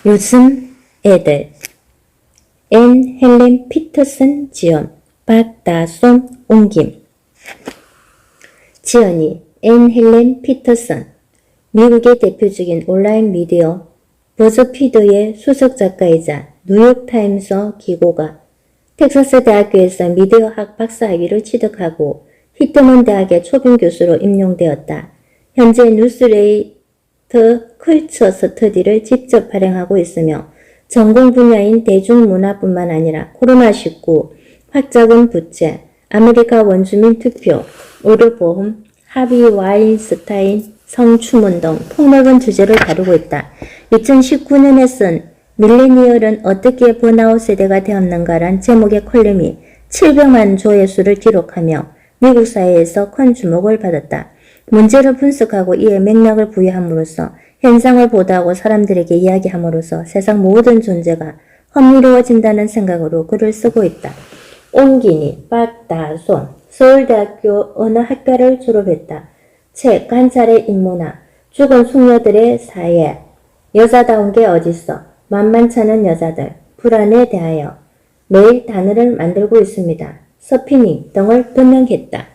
요즘 애들 앤 헬렌 피터슨 지연 박다솜 옮김 지연이 앤 헬렌 피터슨 미국의 대표적인 온라인 미디어 버즈피드의 수석 작가이자 뉴욕타임스 기고가 텍사스 대학교에서 미디어학 박사학위를 취득하고 히트먼 대학의 초빙 교수로 임용되었다. 현재 뉴스레이터 컬처 스터디를 직접 발행하고 있으며 전공 분야인 대중문화뿐만 아니라 코로나19, 확자금 부채, 아메리카 원주민 투표, 의료보험, 하비 와인스타인 성추문 등 폭넓은 주제를 다루고 있다. 2019년에 쓴 밀레니얼은 어떻게 번아웃 세대가 되었는가란 제목의 컬럼이 700만 조회수를 기록하며 미국 사회에서 큰 주목을 받았다. 문제를 분석하고 이에 맥락을 부여함으로써 현상을 보도하고 사람들에게 이야기함으로써 세상 모든 존재가 흥미로워진다는 생각으로 글을 쓰고 있다. 옹기니 박다솜 서울대학교 언어학과를 졸업했다. 책 관찰의 인문학 죽은 숙녀들의 사회 여자다운 게 어딨어 만만찮은 여자들 불안에 대하여 매일 단어를 만들고 있습니다. 서피닝 등을 변형했다.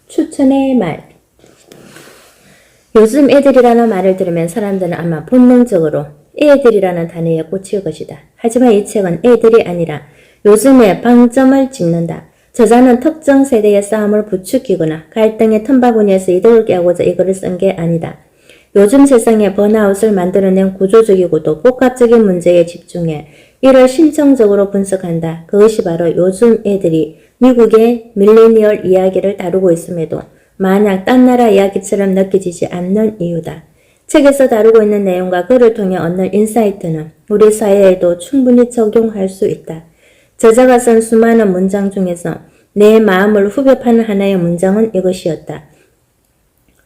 추천의 말 요즘 애들이라는 말을 들으면 사람들은 아마 본능적으로 애들이라는 단어에 꽂힐 것이다. 하지만 이 책은 애들이 아니라 요즘의 방점을 짚는다. 저자는 특정 세대의 싸움을 부추기거나 갈등의 틈바구니에서 이득을 깨고자 이 글을 쓴 게 아니다. 요즘 세상에 번아웃을 만들어낸 구조적이고도 복합적인 문제에 집중해 이를 심층적으로 분석한다. 그것이 바로 요즘 애들이 미국의 밀레니얼 이야기를 다루고 있음에도 만약 딴 나라 이야기처럼 느껴지지 않는 이유다. 책에서 다루고 있는 내용과 글을 통해 얻는 인사이트는 우리 사회에도 충분히 적용할 수 있다. 저자가 쓴 수많은 문장 중에서 내 마음을 후벼 파는 하나의 문장은 이것이었다.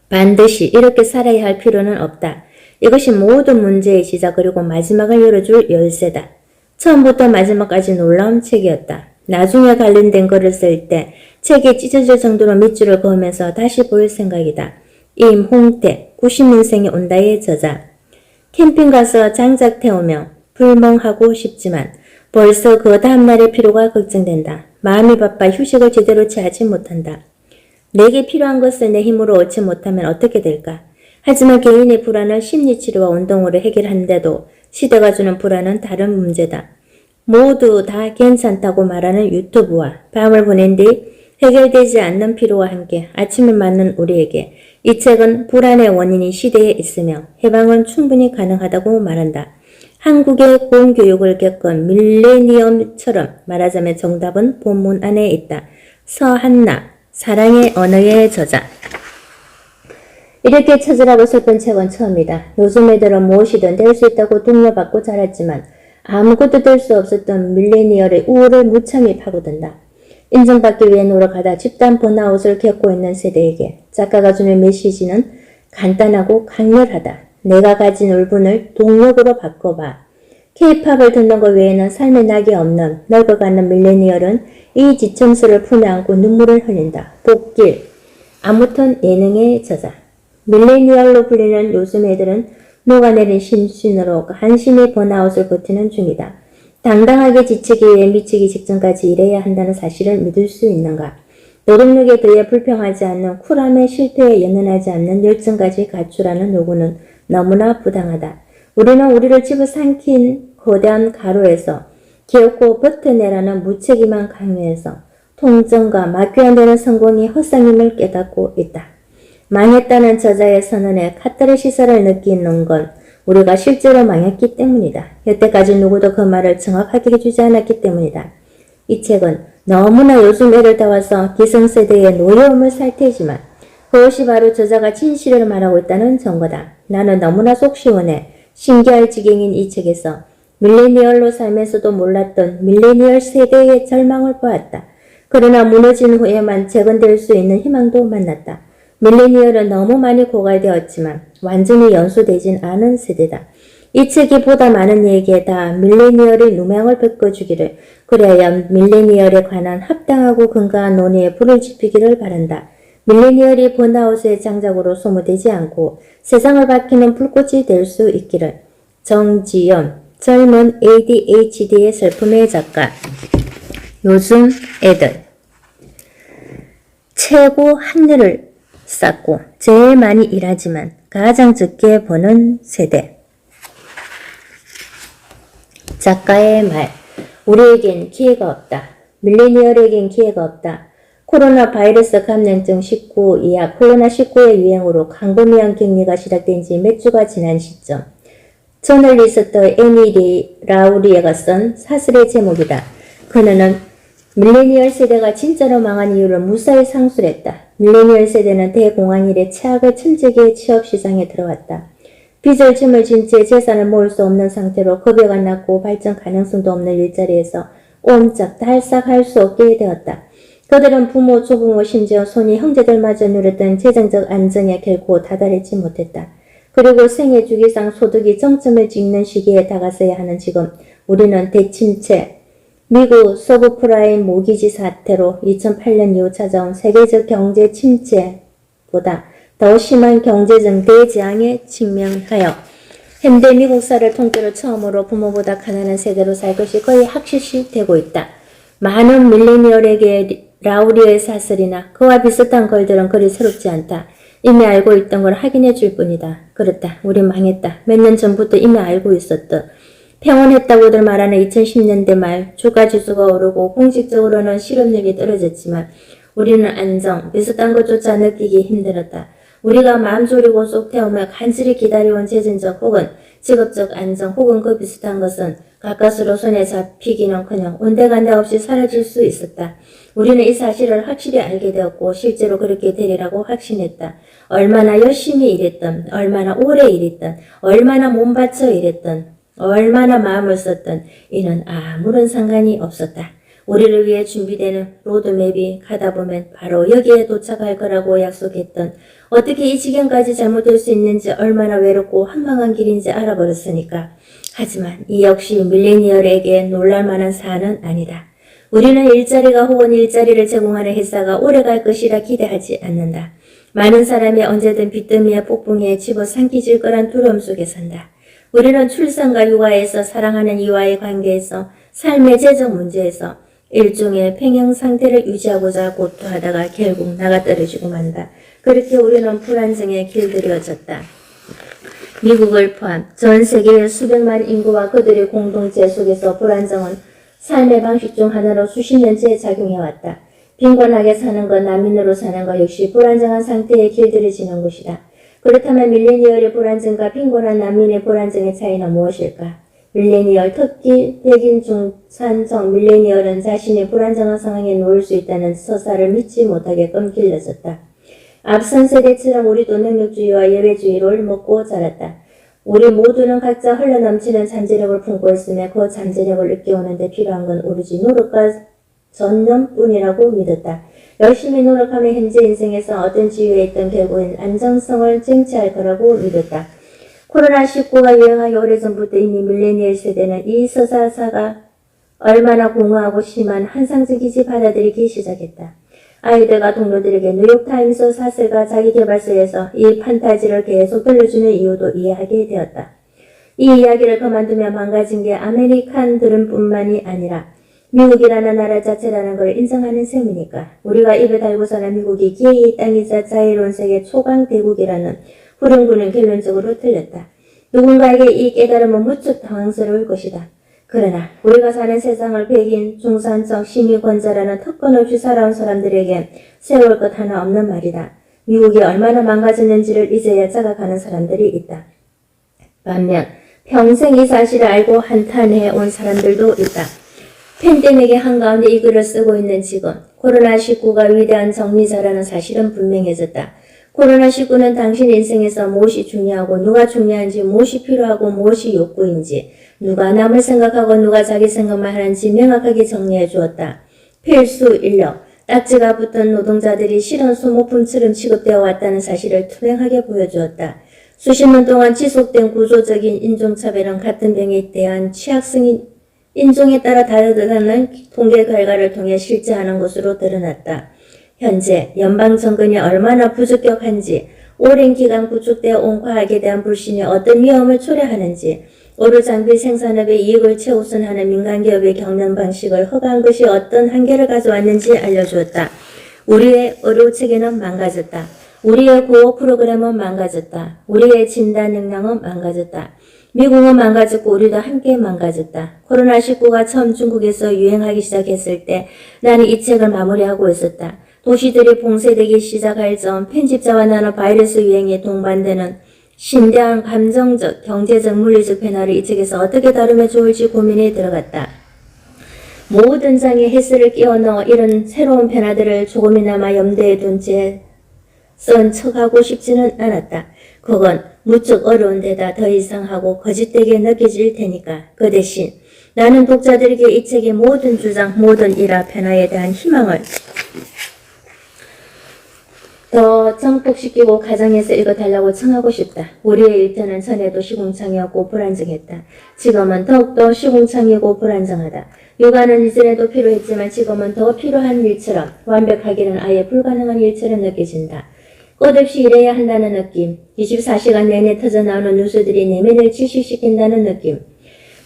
반드시 이렇게 살아야 할 필요는 없다. 이것이 모든 문제의 시작 그리고 마지막을 열어줄 열쇠다. 처음부터 마지막까지 놀라운 책이었다. 나중에 관련된 글을 쓸 때 책이 찢어질 정도로 밑줄을 그으면서 다시 볼 생각이다. 임홍태 90년생이 온다의 저자. 캠핑 가서 장작 태우며 불멍하고 싶지만 벌써 그 다음날의 피로가 걱정된다. 마음이 바빠 휴식을 제대로 취하지 못한다. 내게 필요한 것을 내 힘으로 얻지 못하면 어떻게 될까? 하지만 개인의 불안을 심리치료와 운동으로 해결하는데도 시대가 주는 불안은 다른 문제다. 모두 다 괜찮다고 말하는 유튜브와 밤을 보낸 뒤 해결되지 않는 피로와 함께 아침을 맞는 우리에게 이 책은 불안의 원인이 시대에 있으며 해방은 충분히 가능하다고 말한다. 한국의 공교육을 겪은 밀레니엄처럼 말하자면 정답은 본문 안에 있다. 서한나 사랑의 언어의 저자. 이렇게 처절하고 슬픈 책은 처음이다. 요즘 애들은 무엇이든 될 수 있다고 독려받고 자랐지만 아무것도 될 수 없었던 밀레니얼의 우울을 무참히 파고든다. 인정받기 위해 노력하다 집단 번아웃을 겪고 있는 세대에게 작가가 주는 메시지는 간단하고 강렬하다. 내가 가진 울분을 동력으로 바꿔봐. K-팝을 듣는 것 외에는 삶의 낙이 없는 늙어가는 밀레니얼은 이 지첨수를 품에 안고 눈물을 흘린다. 복길, 아무튼 예능의 저자. 밀레니얼로 불리는 요즘 애들은 녹아내린 심신으로 한심히 번아웃을 버티는 중이다. 당당하게 지치기 위해 미치기 직전까지 일해야 한다는 사실을 믿을 수 있는가? 노동력에 대해 불평하지 않는 쿨함의 실패에 연연하지 않는 열정까지 갖추라는 요구는 너무나 부당하다. 우리는 우리를 집어삼킨 거대한 가로에서 기어코 버텨내라는 무책임한 강요에서 통정과 막귀한되는 성공이 헛상임을 깨닫고 있다. 망했다는 저자의 선언에 카타르시스를 느끼는 건 우리가 실제로 망했기 때문이다. 여태까지 누구도 그 말을 정확하게 해주지 않았기 때문이다. 이 책은 너무나 요즘 애를 따와서 기성세대의 노여움을 살테지만 그것이 바로 저자가 진실을 말하고 있다는 증거다. 나는 너무나 속 시원해 신기할 지경인 이 책에서 밀레니얼로 살면서도 몰랐던 밀레니얼 세대의 절망을 보았다. 그러나 무너진 후에만 재건될 수 있는 희망도 만났다. 밀레니얼은 너무 많이 고갈되었지만 완전히 연소되진 않은 세대다. 이 책이 보다 많은 얘기에 다 밀레니얼의 누명을 벗겨주기를 그래야 밀레니얼에 관한 합당하고 근거한 논의에 불을 지피기를 바란다. 밀레니얼이 번아웃의 장작으로 소모되지 않고 세상을 밝히는 불꽃이 될 수 있기를. 정지연 젊은 ADHD의 슬픔의 작가. 요즘 애들. 최고 한늘을 쌓고 제일 많이 일하지만 가장 적게 버는 세대. 작가의 말. 우리에겐 기회가 없다. 밀레니얼에겐 기회가 없다. 코로나 바이러스 감염증 19 이하 코로나19의 유행으로 광범위한 격리가 시작된 지 몇 주가 지난 시점. 저널리스트 에미리 라우리에가 쓴 사설의 제목이다. 그녀는 밀레니얼 세대가 진짜로 망한 이유를 무사히 상술했다. 밀레니얼 세대는 대공황 이래 최악의 천재기의 취업시장에 들어왔다. 빚을 짐을 진 채 재산을 모을 수 없는 상태로 급여가 낮고 발전 가능성도 없는 일자리에서 옴짝달싹 할 수 없게 되었다. 그들은 부모, 조부모, 심지어 손이 형제들마저 누렸던 재정적 안정에 결코 다다르지 못했다. 그리고 생애 주기상 소득이 정점을 찍는 시기에 다가서야 하는 지금 우리는 대침체, 미국 서브프라임 모기지 사태로 2008년 이후 찾아온 세계적 경제 침체보다 더 심한 경제적 대재앙에 직면하여 현대 미국사를 통틀어 처음으로 부모보다 가난한 세대로 살 것이 거의 확실시 되고 있다. 많은 밀레니얼에게 라우리의 사설이나 그와 비슷한 글들은 그리 새롭지 않다. 이미 알고 있던 걸 확인해 줄 뿐이다. 그렇다. 우리 망했다. 몇 년 전부터 이미 알고 있었다. 평온했다고들 말하는 2010년대 말 주가지수가 오르고 공식적으로는 실업률이 떨어졌지만 우리는 안정, 비슷한 것조차 느끼기 힘들었다. 우리가 마음 졸이고 쏙 태우며 간절히 기다려온 재정적 혹은 직업적 안정 혹은 그 비슷한 것은 가까스로 손에 잡히기는커녕 온데간데 없이 사라질 수 있었다. 우리는 이 사실을 확실히 알게 되었고 실제로 그렇게 되리라고 확신했다. 얼마나 열심히 일했던, 얼마나 오래 일했던, 얼마나 몸바쳐 일했던, 얼마나 마음을 썼던 이는 아무런 상관이 없었다. 우리를 위해 준비되는 로드맵이 가다 보면 바로 여기에 도착할 거라고 약속했던 어떻게 이 지경까지 잘못될 수 있는지 얼마나 외롭고 황망한 길인지 알아버렸으니까. 하지만 이 역시 밀레니얼에게 놀랄만한 사안은 아니다. 우리는 일자리가 혹은 일자리를 제공하는 회사가 오래갈 것이라 기대하지 않는다. 많은 사람이 언제든 빚더미에 폭풍에 집어삼키질 거란 두려움 속에 산다. 우리는 출산과 육아에서 사랑하는 이와의 관계에서 삶의 재정 문제에서 일종의 평형 상태를 유지하고자 고투하다가 결국 나가떨어지고 만다. 그렇게 우리는 불안정에 길들여졌다. 미국을 포함 전 세계의 수백만 인구와 그들의 공동체 속에서 불안정은 삶의 방식 중 하나로 수십 년째 작용해왔다. 빈곤하게 사는 것, 난민으로 사는 것 역시 불안정한 상태에 길들여지는 것이다. 그렇다면 밀레니얼의 불안정과 빈곤한 난민의 불안정의 차이는 무엇일까? 밀레니얼, 특히 백인 중산층 밀레니얼은 자신의 불안정한 상황에 놓일 수 있다는 서사를 믿지 못하게끔 길러졌다. 앞선 세대처럼 우리도 능력주의와 예외주의를 먹고 자랐다. 우리 모두는 각자 흘러넘치는 잠재력을 품고 있으며 그 잠재력을 일깨우는 데 필요한 건 오로지 노력과 전념뿐이라고 믿었다. 열심히 노력하며 현재 인생에서 어떤 지위에 있던 결국엔 안정성을 쟁취할 거라고 믿었다. 코로나19가 유행하기 오래전부터 이미 밀레니얼 세대는 이 서사가 얼마나 공허하고 심한 환상적이지 받아들이기 시작했다. 아이들과 동료들에게 뉴욕타임스 사설가 자기계발서에서 이 판타지를 계속 들려주는 이유도 이해하게 되었다. 이 이야기를 그만두며 망가진 게 아메리칸들은 뿐만이 아니라 미국이라는 나라 자체라는 걸 인정하는 셈이니까. 우리가 입에 달고 사는 미국이 기회의 땅이자 자유로운 세계 초강 대국이라는 후렴구는 결론적으로 틀렸다. 누군가에게 이 깨달음은 무척 당황스러울 것이다. 그러나 우리가 사는 세상을 백인, 중산층, 시민권자라는 특권 없이 살아온 사람들에게 세월 것 하나 없는 말이다. 미국이 얼마나 망가졌는지를 이제야 자각하는 사람들이 있다. 반면 평생 이 사실을 알고 한탄해온 사람들도 있다. 팬데믹의 한가운데 이 글을 쓰고 있는 지금 코로나19가 위대한 정리자라는 사실은 분명해졌다. 코로나19는 당신 인생에서 무엇이 중요하고 누가 중요한지, 무엇이 필요하고 무엇이 욕구인지, 누가 남을 생각하고 누가 자기 생각만 하는지 명확하게 정리해 주었다. 필수 인력, 딱지가 붙은 노동자들이 실은 소모품처럼 취급되어 왔다는 사실을 투명하게 보여주었다. 수십 년 동안 지속된 구조적인 인종차별은 같은 병에 대한 취약성인 인종에 따라 다르다는 통계 결과를 통해 실제하는 것으로 드러났다. 현재 연방 정권이 얼마나 부적격한지, 오랜 기간 구축되어 온 과학에 대한 불신이 어떤 위험을 초래하는지, 오르장비 생산업의 이익을 최우선하는 민간기업의 경영 방식을 허가한 것이 어떤 한계를 가져왔는지 알려주었다. 우리의 의료체계는 망가졌다. 우리의 구호 프로그램은 망가졌다. 우리의 진단 역량은 망가졌다. 미국은 망가졌고 우리도 함께 망가졌다. 코로나19가 처음 중국에서 유행하기 시작했을 때 나는 이 책을 마무리하고 있었다. 도시들이 봉쇄되기 시작할 점 편집자와 나는 바이러스 유행에 동반되는 심대한 감정적, 경제적, 물리적 변화를 이 책에서 어떻게 다루면 좋을지 고민에 들어갔다. 모든 장에 헬스를 끼워 넣어 이런 새로운 변화들을 조금이나마 염두에 둔 채 쓴 척하고 싶지는 않았다. 그건 무척 어려운 데다 더 이상하고 거짓되게 느껴질 테니까. 그 대신 나는 독자들에게 이 책의 모든 주장, 모든 일화 변화에 대한 희망을 더 정복시키고 가정에서 읽어달라고 청하고 싶다. 우리의 일터는 전에도 시궁창이었고 불안정했다. 지금은 더욱더 시궁창이고 불안정하다. 육아는 이전에도 필요했지만 지금은 더 필요한 일처럼, 완벽하기는 아예 불가능한 일처럼 느껴진다. 끝없이 일해야 한다는 느낌, 24시간 내내 터져나오는 뉴스들이 내면을 질식시킨다는 느낌,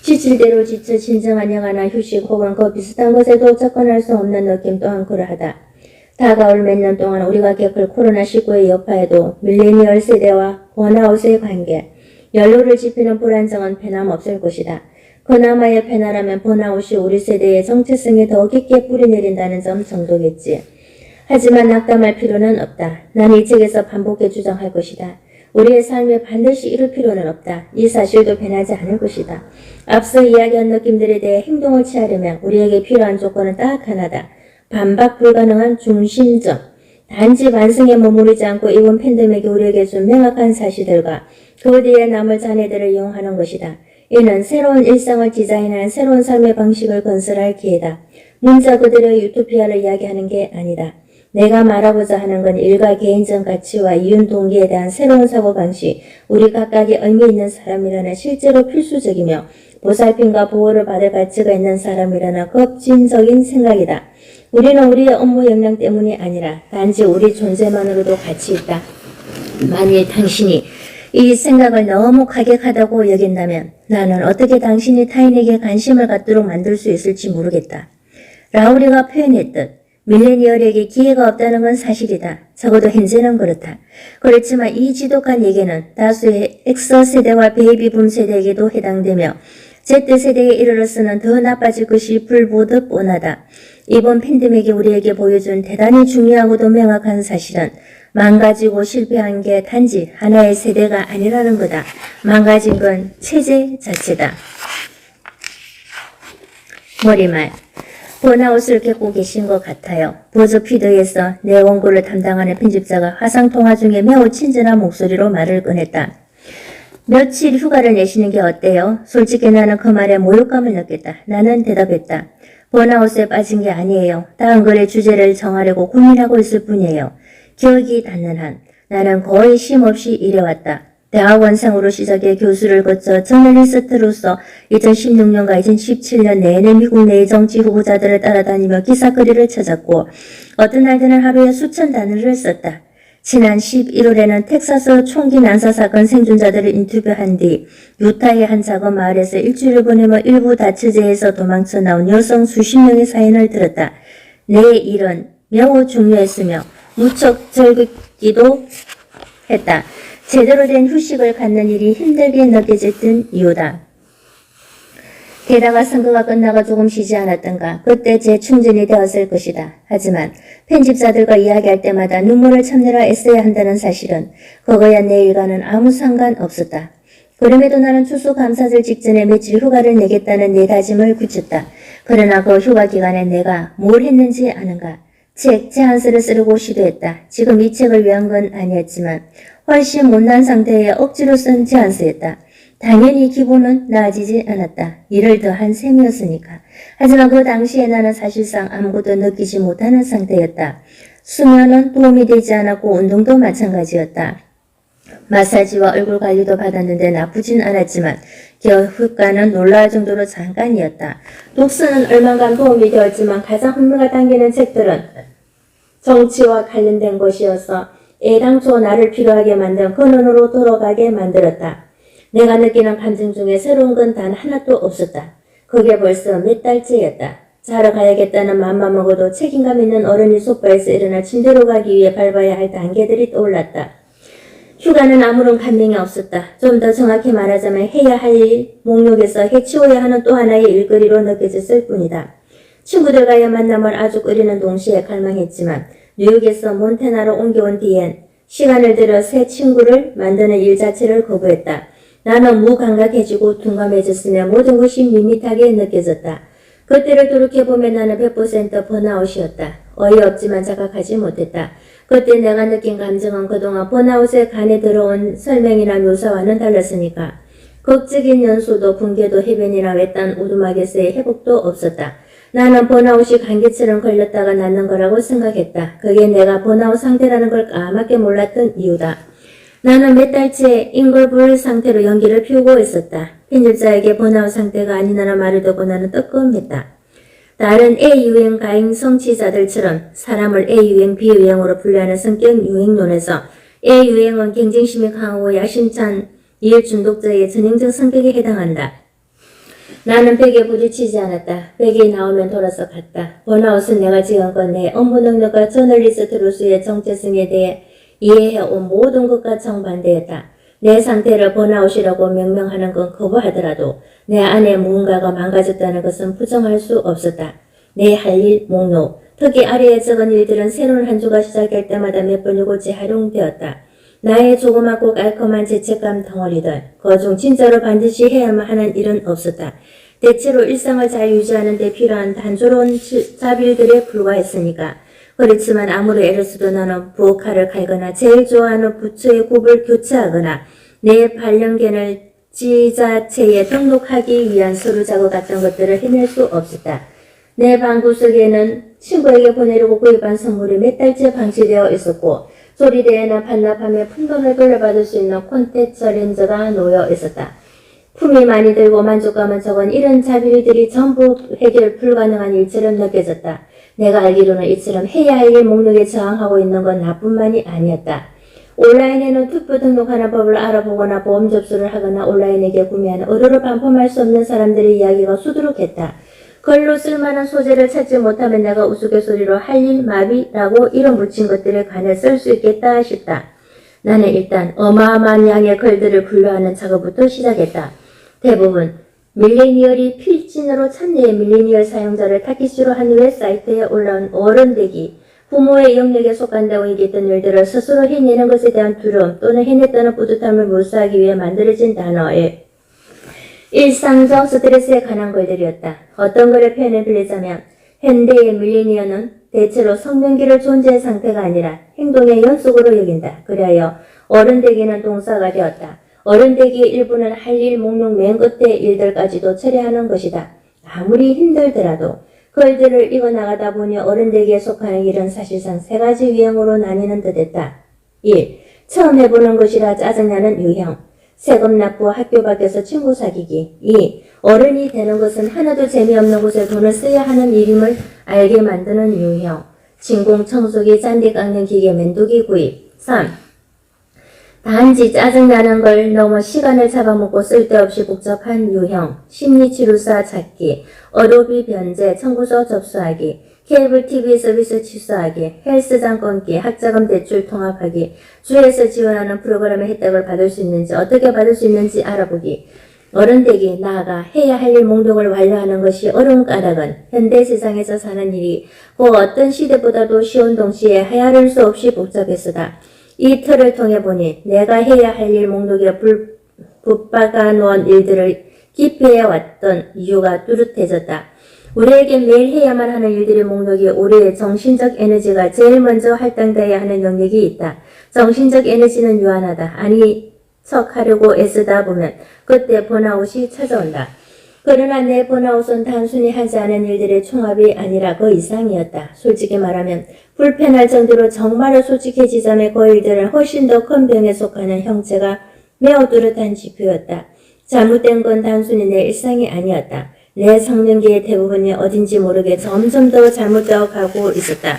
지칠 대로 지쳐 진정한 영화나 휴식 혹은 그 비슷한 것에도 접근할 수 없는 느낌 또한 그러하다. 다가올 몇 년 동안 우리가 겪을 코로나19의 여파에도 밀레니얼 세대와 번아웃의 관계, 연로를 지피는 불안정은 변함없을 것이다. 그나마의 변화라면 번아웃이 우리 세대의 정체성에 더 깊게 뿌리내린다는 점 정도겠지. 하지만 낙담할 필요는 없다. 난 이 책에서 반복해 주장할 것이다. 우리의 삶에 반드시 이룰 필요는 없다. 이 사실도 변하지 않을 것이다. 앞서 이야기한 느낌들에 대해 행동을 취하려면 우리에게 필요한 조건은 딱 하나다. 반박 불가능한 중심점. 단지 반성에 머무르지 않고 이번 팬데믹이 우리에게 준 명확한 사실들과 그 뒤에 남을 자네들을 이용하는 것이다. 이는 새로운 일상을 디자인한 새로운 삶의 방식을 건설할 기회다. 문자 그대로의 유토피아를 이야기하는 게 아니다. 내가 말하고자 하는 건 일가 개인적 가치와 이윤 동기에 대한 새로운 사고방식, 우리 각각이 의미 있는 사람이라는 실제로 필수적이며 보살핌과 보호를 받을 가치가 있는 사람이라는 급진적인 생각이다. 우리는 우리의 업무 역량 때문이 아니라 단지 우리 존재만으로도 가치 있다. 만일 당신이 이 생각을 너무 가격하다고 여긴다면 나는 어떻게 당신이 타인에게 관심을 갖도록 만들 수 있을지 모르겠다. 라우리가 표현했듯 밀레니얼에게 기회가 없다는 건 사실이다. 적어도 현재는 그렇다. 그렇지만 이 지독한 얘기는 다수의 X세대와 베이비붐 세대에게도 해당되며 Z세대에 이르러서는 더 나빠질 것이 불보듯 뻔하다. 이번 팬데믹이 우리에게 보여준 대단히 중요하고도 명확한 사실은 망가지고 실패한 게 단지 하나의 세대가 아니라는 거다. 망가진 건 체제 자체다. 머리말. 번아웃을 겪고 계신 것 같아요. 버즈피드에서 내 원고를 담당하는 편집자가 화상통화 중에 매우 친절한 목소리로 말을 꺼냈다. 며칠 휴가를 내시는 게 어때요? 솔직히 나는 그 말에 모욕감을 느꼈다. 나는 대답했다. 번아웃에 빠진 게 아니에요. 다음 글의 주제를 정하려고 고민하고 있을 뿐이에요. 기억이 닿는 한 나는 거의 쉼없이 일해왔다. 대학원생으로 시작해 교수를 거쳐 저널리스트로서 2016년과 2017년 내내 미국 내 정치 후보자들을 따라다니며 기사거리를 찾았고 어떤 날들은 하루에 수천 단어를 썼다. 지난 11월에는 텍사스 총기 난사 사건 생존자들을 인터뷰한 뒤 유타의 한 작은 마을에서 일주일을 보내며 일부 다처제에서 도망쳐 나온 여성 수십 명의 사연을 들었다. 내 일은 매우 중요했으며 무척 즐겁기도 했다. 제대로 된 휴식을 갖는 일이 힘들게 느껴졌던 이유다. 게다가 선거가 끝나고 조금 쉬지 않았던가 그때 재충전이 되었을 것이다. 하지만 편집자들과 이야기할 때마다 눈물을 참느라 애써야 한다는 사실은 그거야 내 일과는 아무 상관없었다. 그럼에도 나는 추수감사절 직전에 며칠 휴가를 내겠다는 내 다짐을 굳혔다. 그러나 그 휴가 기간에 내가 뭘 했는지 아는가? 책 제안서를 쓰려고 시도했다. 지금 이 책을 위한 건 아니었지만 훨씬 못난 상태에 억지로 쓴 제안서였다. 당연히 기분은 나아지지 않았다. 일을 더한 셈이었으니까. 하지만 그 당시에 나는 사실상 아무것도 느끼지 못하는 상태였다. 수면은 도움이 되지 않았고 운동도 마찬가지였다. 마사지와 얼굴 관리도 받았는데 나쁘진 않았지만 효과는 놀라울 정도로 잠깐이었다. 독서는 얼마간 도움이 되었지만 가장 흥미가 당기는 책들은 정치와 관련된 것이어서 애당초 나를 필요하게 만든 근원으로 돌아가게 만들었다. 내가 느끼는 감정 중에 새로운 건 단 하나도 없었다. 그게 벌써 몇 달째였다. 자러 가야겠다는 맘만 먹어도 책임감 있는 어른이 소파에서 일어나 침대로 가기 위해 밟아야 할 단계들이 떠올랐다. 휴가는 아무런 감명이 없었다. 좀 더 정확히 말하자면 해야 할 일, 목록에서 해치워야 하는 또 하나의 일거리로 느껴졌을 뿐이다. 친구들과의 만남을 아주 끓이는 동시에 갈망했지만 뉴욕에서 몬태나로 옮겨온 뒤엔 시간을 들여 새 친구를 만드는 일 자체를 거부했다. 나는 무감각해지고 둔감해졌으며 모든 것이 밋밋하게 느껴졌다. 그때를 돌이켜보면 나는 100% 번아웃이었다. 어이없지만 자각하지 못했다. 그때 내가 느낀 감정은 그동안 번아웃의 간에 들어온 설명이나 묘사와는 달랐으니까. 극적인 연소도 붕괴도 해변이나 외딴 오두막에서의 회복도 없었다. 나는 번아웃이 감기처럼 걸렸다가 낫는 거라고 생각했다. 그게 내가 번아웃 상태라는 걸 까맣게 몰랐던 이유다. 나는 몇 달째 잉글불 상태로 연기를 피우고 있었다. 편집자에게 번아웃 상태가 아니라는 말을 듣고 나는 뜨끔했다. 다른 A유행 가행 성취자들처럼 사람을 A유행, B유행으로 분류하는 성격 유행론에서 A유행은 경쟁심이 강하고 야심찬 일 중독자의 전형적 성격에 해당한다. 나는 벽에 부딪히지 않았다. 벽이 나오면 돌아서 갔다. 번아웃은 내가 지금껏 내 업무 능력과 저널리스트로서의 정체성에 대해 이해해온 모든 것과 정반대였다. 내 상태를 번아웃이라고 명명하는 건 거부하더라도 내 안에 무언가가 망가졌다는 것은 부정할 수 없었다. 내 할 일 목록, 특히 아래에 적은 일들은 새로운 한 주가 시작할 때마다 몇 번이고 재활용되었다. 나의 조그맣고 깔끔한 죄책감 덩어리들, 그중 진짜로 반드시 해야만 하는 일은 없었다. 대체로 일상을 잘 유지하는 데 필요한 단조로운 자비들에 불과했으니까. 그렇지만 아무리 애를 써도 나는 부엌칼을 갈거나 제일 좋아하는 부처의 굽을 교체하거나 내 발령견을 지자체에 등록하기 위한 서류 작업 같은 것들을 해낼 수 없었다. 내 방 구석에는 친구에게 보내려고 구입한 선물이 몇 달째 방치되어 있었고 조리대에나 반납하며 푼돈을 돌려받을 수 있는 콘택트 렌즈가 놓여 있었다. 품이 많이 들고 만족감은 적은 이런 자비들이 전부 해결 불가능한 일처럼 느껴졌다. 내가 알기로는 이처럼 해야 할 일 목록에 저항하고 있는 건 나뿐만이 아니었다. 온라인에는 투표 등록하는 법을 알아보거나 보험 접수를 하거나 온라인에게 구매하는 의료를 반품할 수 없는 사람들의 이야기가 수두룩했다. 글로 쓸만한 소재를 찾지 못하면 내가 우스갯소리로 할 일 마비라고 이름 붙인 것들을 간에 쓸 수 있겠다 싶다. 나는 일단 어마어마한 양의 글들을 분류하는 작업부터 시작했다. 대부분 밀레니얼이 필진으로 천대의 밀레니얼 사용자를 타깃으로 한 후에 사이트에 올라온 어른되기, 부모의 영역에 속한다고 얘기했던 일들을 스스로 해내는 것에 대한 두려움 또는 해냈다는 뿌듯함을 묘사하기 위해 만들어진 단어에 일상적 스트레스에 관한 글들이었다. 어떤 글의 표현을 빌리자면 현대의 밀레니얼은 대체로 성년기를 존재의 상태가 아니라 행동의 연속으로 여긴다. 그리하여 어른되기는 동사가 되었다. 어른되기의 일부는 할 일 목록 맨 끝의 일들까지도 처리하는 것이다. 아무리 힘들더라도 글들을 읽어나가다 보니 어른되기에 속하는 일은 사실상 세 가지 유형으로 나뉘는 듯했다. 1. 처음 해보는 것이라 짜증나는 유형. 세금 납부, 학교 밖에서 친구 사귀기. 2. 어른이 되는 것은 하나도 재미없는 곳에 돈을 써야 하는 일임을 알게 만드는 유형. 진공 청소기, 잔디 깎는 기계, 면도기 구입. 3. 단지 짜증나는 걸 넘어 시간을 잡아먹고 쓸데없이 복잡한 유형, 심리치료사 찾기, 의료비 변제, 청구서 접수하기, 케이블 TV 서비스 취소하기, 헬스장 끊기, 학자금 대출 통합하기, 주에서 지원하는 프로그램의 혜택을 받을 수 있는지, 어떻게 받을 수 있는지 알아보기, 어른되기, 나아가 해야 할 일 목록을 완료하는 것이 어려운 까닭은 현대 세상에서 사는 일이 그 어떤 시대보다도 쉬운 동시에 헤아릴 수 없이 복잡했으다. 이 틀을 통해 보니 내가 해야 할 일 목록에 붙박아 놓은 일들을 기피해왔던 이유가 뚜렷해졌다. 우리에게 매일 해야만 하는 일들의 목록이 우리의 정신적 에너지가 제일 먼저 할당돼야 하는 영역이 있다. 정신적 에너지는 유한하다. 아니 척 하려고 애쓰다 보면 그때 번아웃이 찾아온다. 그러나 내 번아웃은 단순히 하지 않은 일들의 총합이 아니라 그 이상이었다. 솔직히 말하면 불편할 정도로 정말로 솔직해지자면 그 일들은 훨씬 더 큰 병에 속하는 형체가 매우 뚜렷한 지표였다. 잘못된 건 단순히 내 일상이 아니었다. 내 성년기의 대부분이 어딘지 모르게 점점 더 잘못되어 가고 있었다.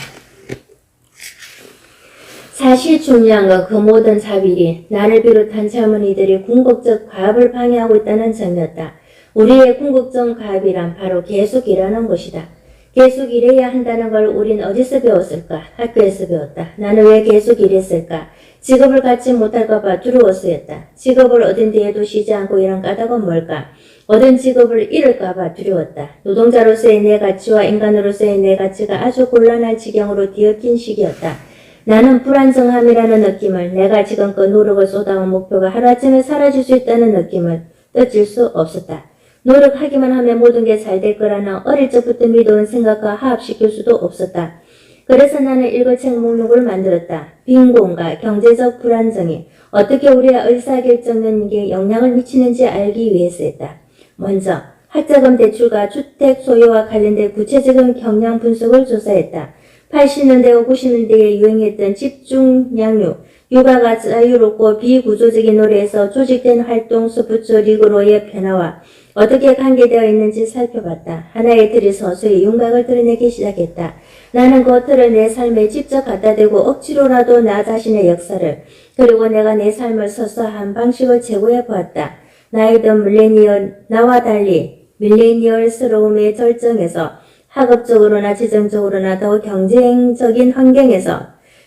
사실 중요한 건 그 모든 자비리, 나를 비롯한 젊은이들이 궁극적 과업을 방해하고 있다는 점이었다. 우리의 궁극적 과업이란 바로 계속 일하는 것이다. 계속 일해야 한다는 걸 우린 어디서 배웠을까? 학교에서 배웠다. 나는 왜 계속 일했을까? 직업을 갖지 못할까봐 두려워서였다. 직업을 얻은 뒤에도 쉬지 않고 일한 까닭은 뭘까? 얻은 직업을 잃을까봐 두려웠다. 노동자로서의 내 가치와 인간으로서의 내 가치가 아주 곤란할 지경으로 뒤엉킨 시기였다. 나는 불안정함이라는 느낌을, 내가 지금껏 노력을 쏟아온 목표가 하루아침에 사라질 수 있다는 느낌을 떠질 수 없었다. 노력하기만 하면 모든 게 잘 될 거라는 어릴 적부터 믿어온 생각과 화합시킬 수도 없었다. 그래서 나는 읽어책 목록을 만들었다. 빈곤과 경제적 불안정이 어떻게 우리의 의사결정력에 영향을 미치는지 알기 위해서였다. 먼저 학자금 대출과 주택 소유와 관련된 구체적인 경영 분석을 조사했다. 80년대와 90년대에 유행했던 집중양육, 육아가 자유롭고 비구조적인 노래에서 조직된 활동 스포츠 리그로의 변화와 어떻게 관계되어 있는지 살펴봤다. 하나의 틀이 서서히 윤곽을 드러내기 시작했다. 나는 그 틀을 내 삶에 직접 갖다 대고 억지로라도 나 자신의 역사를, 그리고 내가 내 삶을 서서한 방식을 제고해 보았다. 나이든 나와 달리 밀레니얼스러움의 절정에서 학업적으로나 재정적으로나 더 경쟁적인 환경에서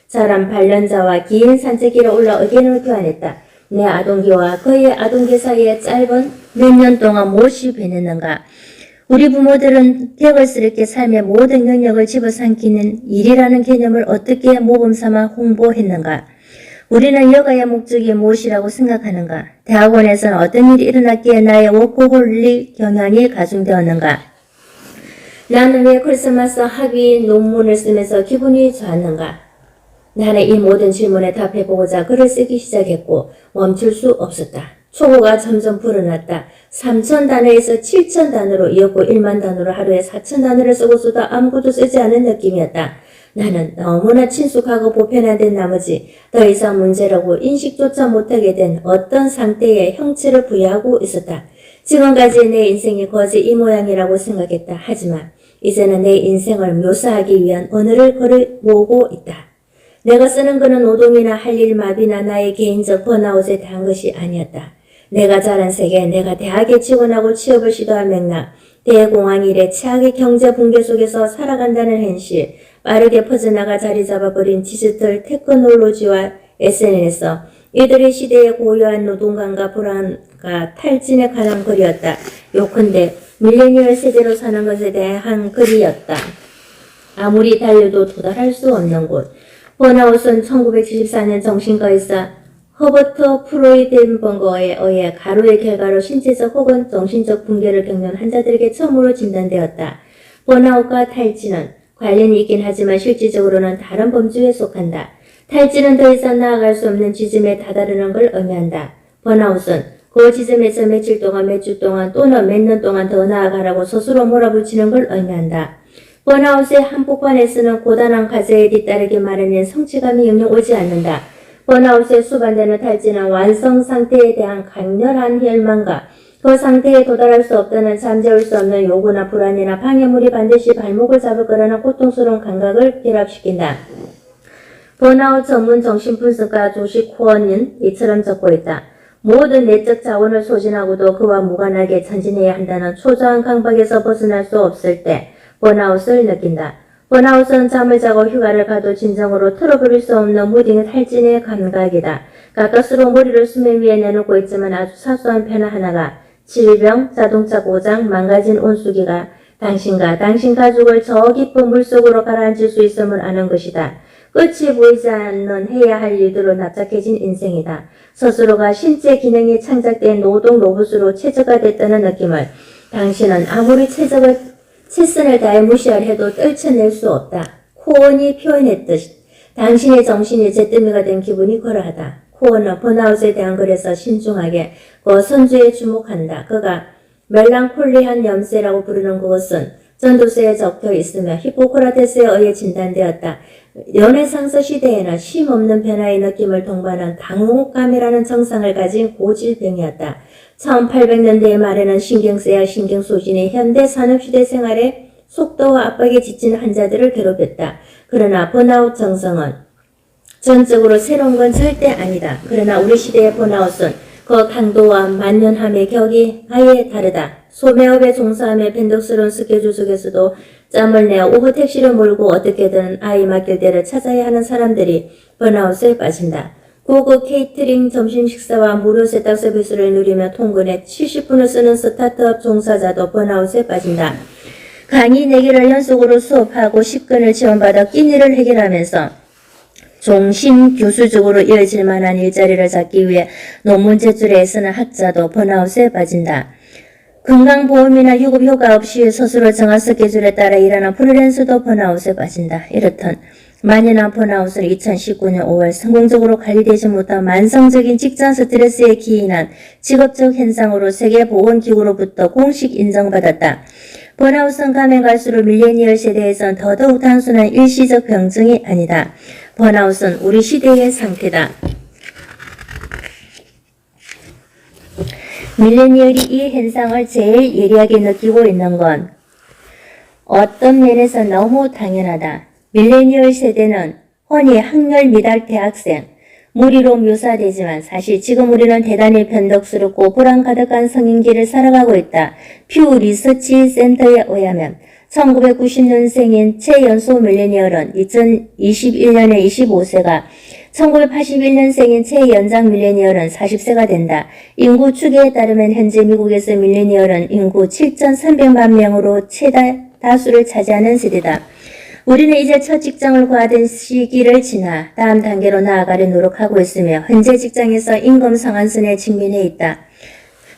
자란 발련자와 긴 산책길에 올라 의견을 교환했다. 내 아동기와 그의 아동기 사이에 짧은 몇 년 동안 무엇이 변했는가? 우리 부모들은 격을스럽게 삶의 모든 영역을 집어삼키는 일이라는 개념을 어떻게 모범삼아 홍보했는가? 우리는 여가의 목적이 무엇이라고 생각하는가? 대학원에서는 어떤 일이 일어났기에 나의 워커홀릭 경향이 가중되었는가? 나는 왜 크리스마스 학위 논문을 쓰면서 기분이 좋았는가? 나는 이 모든 질문에 답해보고자 글을 쓰기 시작했고 멈출 수 없었다. 초고가 점점 불어났다. 3,000단어에서 7,000단어로 이었고 1만 단어로 하루에 4,000단어를 쓰고서도 아무것도 쓰지 않은 느낌이었다. 나는 너무나 친숙하고 보편화된 나머지 더 이상 문제라고 인식조차 못하게 된 어떤 상태의 형체를 부여하고 있었다. 지금까지 내 인생이 거지 이 모양이라고 생각했다. 하지만 이제는 내 인생을 묘사하기 위한 언어를 걸어보고 있다. 내가 쓰는 글은 노동이나 할 일 마비나 나의 개인적 번아웃에 대한 것이 아니었다. 내가 자란 세계, 내가 대학에 지원하고 취업을 시도한 맥락, 대공황 이래 최악의 경제 붕괴 속에서 살아간다는 현실, 빠르게 퍼져나가 자리 잡아버린 디지털 테크놀로지와 SNS, 이들의 시대의 고요한 노동감과 불안과 탈진에 관한 글이었다. 요컨대 밀레니얼 세대로 사는 것에 대한 글이었다. 아무리 달려도 도달할 수 없는 곳. 번아웃은 1974년 정신과 의사 허버트 프로이덴버거에 의해 가루의 결과로 신체적 혹은 정신적 붕괴를 겪는 환자들에게 처음으로 진단되었다. 번아웃과 탈진은 관련이 있긴 하지만 실질적으로는 다른 범주에 속한다. 탈진은 더 이상 나아갈 수 없는 지점에 다다르는 걸 의미한다. 번아웃은 그 지점에서 며칠 동안, 몇 주 동안 또는 몇 년 동안 더 나아가라고 스스로 몰아붙이는 걸 의미한다. 번아웃의 한복판에서는 고단한 과제에 뒤따르게 마련된 성취감이 영영 오지 않는다. 번아웃에 수반되는 탈진은 완성 상태에 대한 강렬한 혈망과 그 상태에 도달할 수 없다는 잠재울 수 없는 요구나 불안이나 방해물이 반드시 발목을 잡을 거라는 고통스러운 감각을 결합시킨다. 번아웃 전문 정신분석가 조시 코언은 이처럼 적고 있다. 모든 내적 자원을 소진하고도 그와 무관하게 전진해야 한다는 초조한 강박에서 벗어날 수 없을 때 번아웃을 느낀다. 번아웃은 잠을 자고 휴가를 가도 진정으로 틀어버릴 수 없는 무딘 탈진의 감각이다. 가까스로 머리를 수면 위에 내놓고 있지만 아주 사소한 변화 하나가 질병, 자동차 고장, 망가진 온수기가 당신과 당신 가족을 저 깊은 물속으로 가라앉힐 수 있음을 아는 것이다. 끝이 보이지 않는 해야 할 일들로 납작해진 인생이다. 스스로가 신체 기능이 창작된 노동 로봇으로 최적화됐다는 느낌을 당신은 아무리 최선을 다해 무시하려 해도 떨쳐낼 수 없다. 코언이 표현했듯이 당신의 정신이 잿더미가 된 기분이 그러하다. 코언은 번아웃에 대한 글에서 신중하게 그 선주에 주목한다. 그가 멜랑콜리한 염세라고 부르는 그것은 전도서에 적혀 있으며 히포크라테스에 의해 진단되었다. 르네상스 시대에는 쉼없는 변화의 느낌을 동반한 당혹감이라는 정상을 가진 고질병이었다. 1800년대 말에는 신경쇠와 신경소진이 현대 산업시대 생활의 속도와 압박에 지친 환자들을 괴롭혔다. 그러나 번아웃 정성은 전적으로 새로운 건 절대 아니다. 그러나 우리 시대의 번아웃은 그 강도와 만연함의 격이 아예 다르다. 소매업에 종사하며 변덕스러운 스케줄 속에서도 짬을 내어 오후 택시를 몰고 어떻게든 아이 맡길 때를 찾아야 하는 사람들이 번아웃에 빠진다. 고급 케이터링 점심 식사와 무료 세탁 서비스를 누리며 통근에 70분을 쓰는 스타트업 종사자도 번아웃에 빠진다. 강의 4개를 연속으로 수업하고 10건을 지원받아 끼니를 해결하면서 종신 교수적으로 이어질 만한 일자리를 찾기 위해 논문 제출에 애쓰는 학자도 번아웃에 빠진다. 건강보험이나 유급 효과 없이 스스로 정한 스케줄에 따라 일하는 프리랜서도 번아웃에 빠진다. 이렇듯 만연한 번아웃은 2019년 5월 성공적으로 관리되지 못한 만성적인 직장 스트레스에 기인한 직업적 현상으로 세계보건기구로부터 공식 인정받았다. 번아웃은 가면 갈수록 밀레니얼 세대에선 더더욱 단순한 일시적 병증이 아니다. 번아웃은 우리 시대의 상태다. 밀레니얼이 이 현상을 제일 예리하게 느끼고 있는 건 어떤 면에서 너무 당연하다. 밀레니얼 세대는 흔히 학렬 미달 대학생, 무리로 묘사되지만 사실 지금 우리는 대단히 변덕스럽고 불안 가득한 성인기를 살아가고 있다. 퓨 리서치 센터에 의하면 1990년생인 최연소 밀레니얼은 2021년에 25세가 1981년생인 최연장 밀레니얼은 40세가 된다. 인구 추계에 따르면 현재 미국에서 밀레니얼은 인구 7,300만 명으로 최다수를 차지하는 세대다. 우리는 이제 첫 직장을 구하던 시기를 지나 다음 단계로 나아가려 노력하고 있으며 현재 직장에서 임금 상한선에 직면해 있다.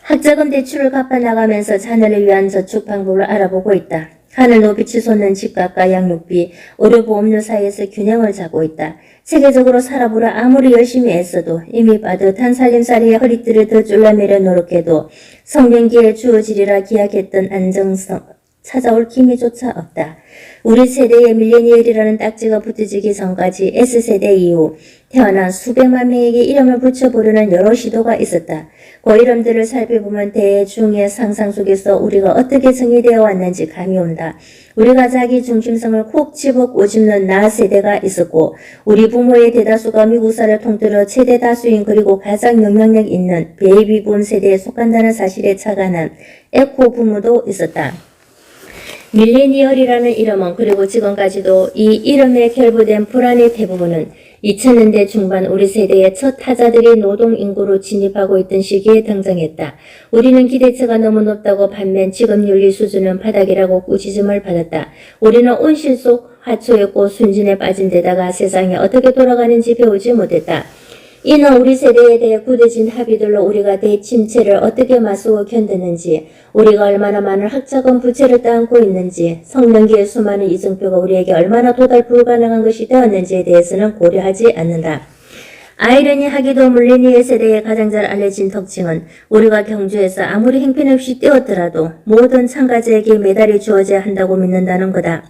학자금 대출을 갚아나가면서 자녀를 위한 저축 방법을 알아보고 있다. 하늘 높이 치솟는 집값과 양육비, 의료보험료 사이에서 균형을 잡고 있다. 세계적으로 살아보려 아무리 열심히 애써도 이미 빠듯한 살림살이의 허리띠를 더 졸라매려 노력해도 성년기에 주어지리라 기약했던 안정성, 찾아올 기미조차 없다. 우리 세대의 밀레니얼이라는 딱지가 붙어지기 전까지 S세대 이후 태어난 수백만 명에게 이름을 붙여보려는 여러 시도가 있었다. 그 이름들을 살펴보면 대중의 상상 속에서 우리가 어떻게 정의되어 왔는지 감이 온다. 우리가 자기 중심성을 콕 집어 꼬집는 나 세대가 있었고 우리 부모의 대다수가 미국사를 통틀어 최대 다수인 그리고 가장 영향력 있는 베이비붐 세대에 속한다는 사실에 착안한 에코 부모도 있었다. 밀레니얼이라는 이름은 그리고 지금까지도 이 이름에 결부된 불안의 대부분은 2000년대 중반 우리 세대의 첫 타자들이 노동인구로 진입하고 있던 시기에 등장했다. 우리는 기대치가 너무 높다고 반면 직업윤리 수준은 바닥이라고 꾸짖음을 받았다. 우리는 온실 속 화초였고 순진에 빠진 데다가 세상이 어떻게 돌아가는지 배우지 못했다. 이는 우리 세대에 대해 굳어진 합의들로 우리가 대침체를 어떻게 맞서고 견뎠는지, 우리가 얼마나 많은 학자금 부채를 따안고 있는지, 성년기의 수많은 이정표가 우리에게 얼마나 도달 불가능한 것이 되었는지에 대해서는 고려하지 않는다. 아이러니하게도 밀레니얼 세대의 가장 잘 알려진 특징은 우리가 경주에서 아무리 형편없이 뛰었더라도 모든 참가자에게 메달이 주어져야 한다고 믿는다는 거다.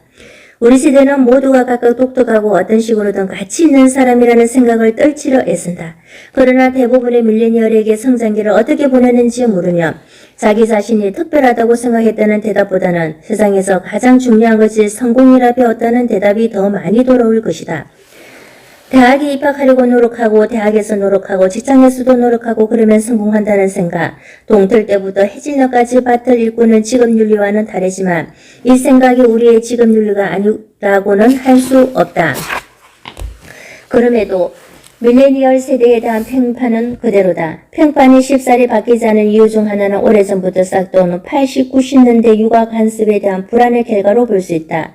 우리 세대는 모두가 각각 독특하고 어떤 식으로든 가치 있는 사람이라는 생각을 떨치려 애쓴다. 그러나 대부분의 밀레니얼에게 성장기를 어떻게 보냈는지 물으면 자기 자신이 특별하다고 생각했다는 대답보다는 세상에서 가장 중요한 것이 성공이라 배웠다는 대답이 더 많이 돌아올 것이다. 대학에 입학하려고 노력하고 대학에서 노력하고 직장에서도 노력하고 그러면 성공한다는 생각, 동틀 때부터 해질녘까지 밭을 일구는 직업윤리와는 다르지만 이 생각이 우리의 직업윤리가 아니라고는 할 수 없다. 그럼에도 밀레니얼 세대에 대한 평판은 그대로다. 평판이 쉽사리 바뀌지 않은 이유 중 하나는 오래전부터 싹도는 80, 90년대 육아 간섭에 대한 불안의 결과로 볼 수 있다.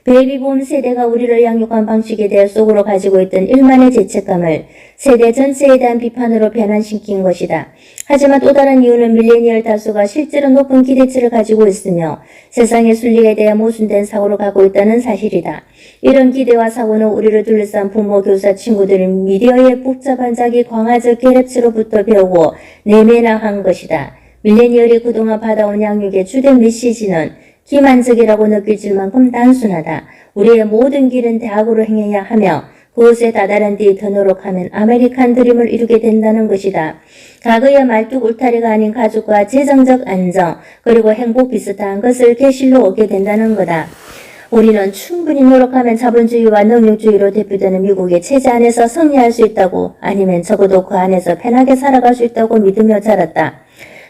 베이비붐 세대가 우리를 양육한 방식에 대해 속으로 가지고 있던 일만의 죄책감을 세대 전체에 대한 비판으로 변환시킨 것이다. 하지만 또 다른 이유는 밀레니얼 다수가 실제로 높은 기대치를 가지고 있으며 세상의 순리에 대해 모순된 사고를 갖고 있다는 사실이다. 이런 기대와 사고는 우리를 둘러싼 부모, 교사, 친구들, 미디어의 복잡한 자기 광화적 계략치로부터 배우고 내면화한 것이다. 밀레니얼이 그동안 받아온 양육의 주된 메시지는 기만적이라고 느껴질 만큼 단순하다. 우리의 모든 길은 대학으로 행해야 하며 그것에 다다른 뒤 더 노력하면 아메리칸 드림을 이루게 된다는 것이다. 과거의 말뚝 울타리가 아닌 가족과 재정적 안정 그리고 행복 비슷한 것을 계실로 얻게 된다는 거다. 우리는 충분히 노력하면 자본주의와 능력주의로 대표되는 미국의 체제 안에서 승리할 수 있다고, 아니면 적어도 그 안에서 편하게 살아갈 수 있다고 믿으며 자랐다.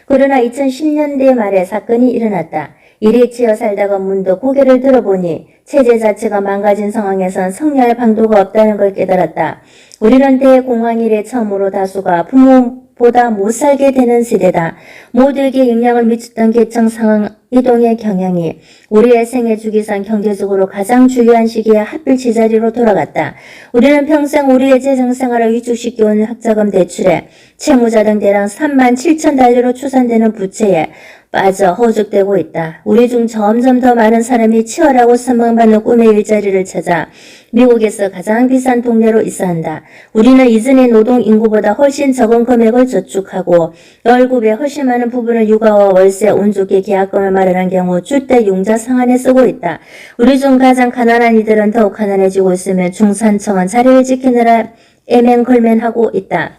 그러나 2010년대 말에 사건이 일어났다. 일에 치여 살다가 문득 고개를 들어보니 체제 자체가 망가진 상황에선 승리할 방도가 없다는 걸 깨달았다. 우리는 대공황 이래 처음으로 다수가 부모보다 못 살게 되는 세대다. 모두에게 영향을 미쳤던 계층 상황 이동의 경향이 우리의 생애 주기상 경제적으로 가장 중요한 시기에 하필 제자리로 돌아갔다. 우리는 평생 우리의 재정생활을 위축시켜온 학자금 대출에, 채무자 등 대략 37,000달러로 추산되는 부채에 빠져 허우적대고 있다. 우리 중 점점 더 많은 사람이 치열하고 선망받는 꿈의 일자리를 찾아 미국에서 가장 비싼 동네로 이사한다. 우리는 이전의 노동 인구보다 훨씬 적은 금액을 저축하고 17배 훨씬 많은 부분을 육아와 월세, 운 좋게 계약금을 마련한 경우 줄대 융자 상환에 쓰고 있다. 우리 중 가장 가난한 이들은 더욱 가난해지고 있으며 중산층은 자리를 지키느라 애맨걸맨하고 있다.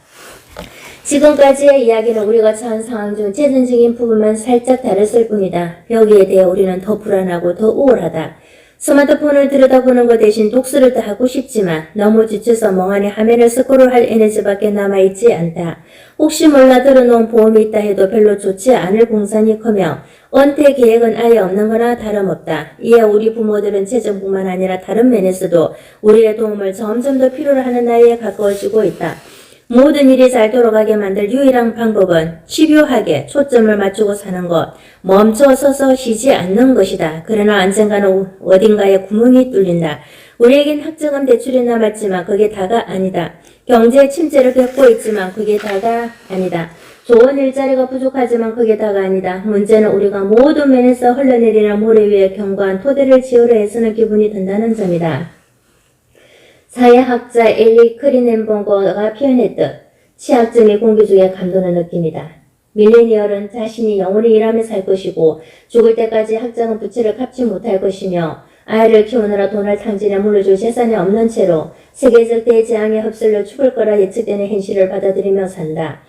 지금까지의 이야기는 우리가 처한 상황 중 재정적인 부분만 살짝 다뤘을 뿐이다. 여기에 대해 우리는 더 불안하고 더 우울하다. 스마트폰을 들여다보는 것 대신 독서를 더 하고 싶지만 너무 지쳐서 멍하니 화면을 스크롤할 에너지밖에 남아있지 않다. 혹시 몰라 들어놓은 보험이 있다 해도 별로 좋지 않을 공산이 크며 은퇴 계획은 아예 없는 거나 다름없다. 이에 우리 부모들은 재정뿐만 아니라 다른 면에서도 우리의 도움을 점점 더 필요로 하는 나이에 가까워지고 있다. 모든 일이 잘 돌아가게 만들 유일한 방법은 집요하게 초점을 맞추고 사는 것, 멈춰서서 쉬지 않는 것이다. 그러나 언젠가는 어딘가에 구멍이 뚫린다. 우리에겐 학자금 대출이 남았지만 그게 다가 아니다. 경제 침체를 겪고 있지만 그게 다가 아니다. 좋은 일자리가 부족하지만 그게 다가 아니다. 문제는 우리가 모든 면에서 흘러내리는 모래 위에 견고한 토대를 지으려 애쓰는 기분이 든다는 점이다. 사회학자 엘리 크리넨버거가 표현했듯 취약점이 공기 중에 감도는 느낌이다. 밀레니얼은 자신이 영원히 일하며 살 것이고 죽을 때까지 학자금 부채를 갚지 못할 것이며 아이를 키우느라 돈을 탕진해 물려줄 재산이 없는 채로 세계적 대재앙에 휩쓸려 죽을 거라 예측되는 현실을 받아들이며 산다.